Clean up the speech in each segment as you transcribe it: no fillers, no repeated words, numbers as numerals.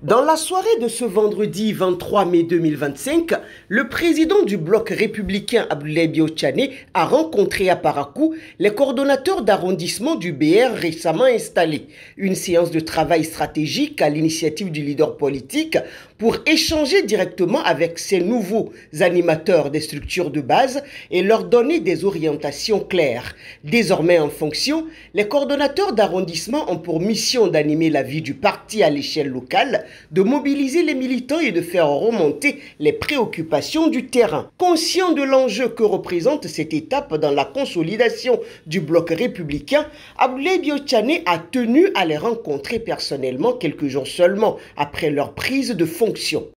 Dans la soirée de ce vendredi 23 mai 2025, le président du bloc républicain Abdoulaye Biotchane a rencontré à Parakou les coordonnateurs d'arrondissement du BR récemment installés. Une séance de travail stratégique à l'initiative du leader politique pour échanger directement avec ces nouveaux animateurs des structures de base et leur donner des orientations claires. Désormais en fonction, les coordonnateurs d'arrondissement ont pour mission d'animer la vie du parti à l'échelle locale, de mobiliser les militants et de faire remonter les préoccupations du terrain. Conscient de l'enjeu que représente cette étape dans la consolidation du bloc républicain, Abdoulaye Biotchane a tenu à les rencontrer personnellement quelques jours seulement après leur prise de fonction.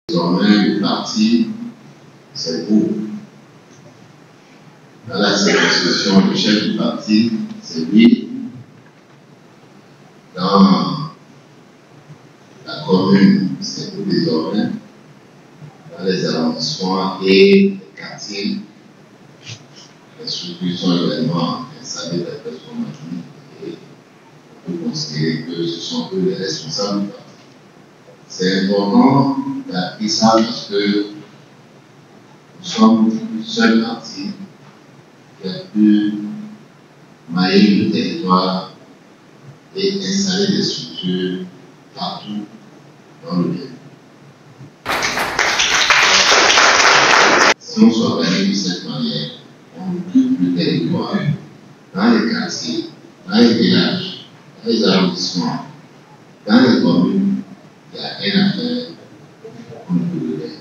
Désormais, le parti, c'est vous. Dans la circonscription, le chef du parti, c'est lui. Dans la commune, c'est vous désormais. Dans les arrondissements et les quartiers, les structures sont également installées d'après son avis et on peut considérer que ce sont eux les responsables du parti. C'est important d'appuyer ça parce que nous sommes le seul parti qui a pu mailler le territoire et installer des structures partout dans le pays. Si on s'organise de cette manière, on occupe le territoire dans les quartiers, dans les villages, dans les arrondissements, dans les communes, il y a rien à faire, on ne peut le faire.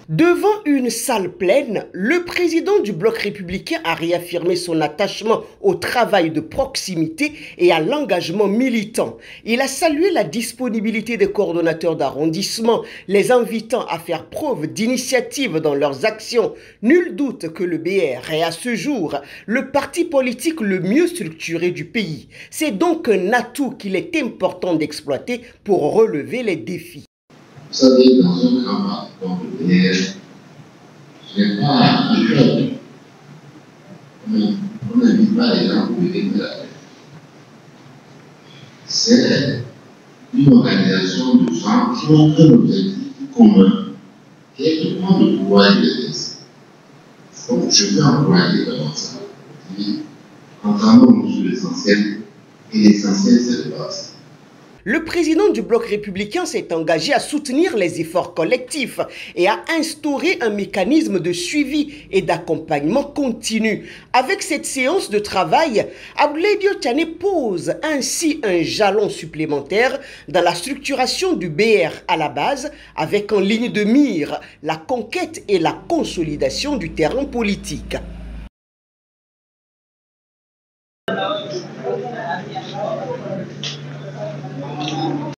Devant une salle pleine, le président du bloc républicain a réaffirmé son attachement au travail de proximité et à l'engagement militant. Il a salué la disponibilité des coordonnateurs d'arrondissement, les invitant à faire preuve d'initiative dans leurs actions. Nul doute que le BR est à ce jour le parti politique le mieux structuré du pays. C'est donc un atout qu'il est important d'exploiter pour relever les défis. Vous savez, dans un grand parti comme le BR, ce n'est pas un club. On n'invite pas les gens pour venir de la fête. C'est une organisation de gens qui ont un objectif commun, qui est de prendre le pouvoir et de laisser. Donc, je veux encourager vraiment ça. Entendons-nous sur l'essentiel, et l'essentiel, c'est le parti. Le président du bloc républicain s'est engagé à soutenir les efforts collectifs et à instaurer un mécanisme de suivi et d'accompagnement continu. Avec cette séance de travail, Abdoulaye Biotchane pose ainsi un jalon supplémentaire dans la structuration du BR à la base, avec en ligne de mire la conquête et la consolidation du terrain politique.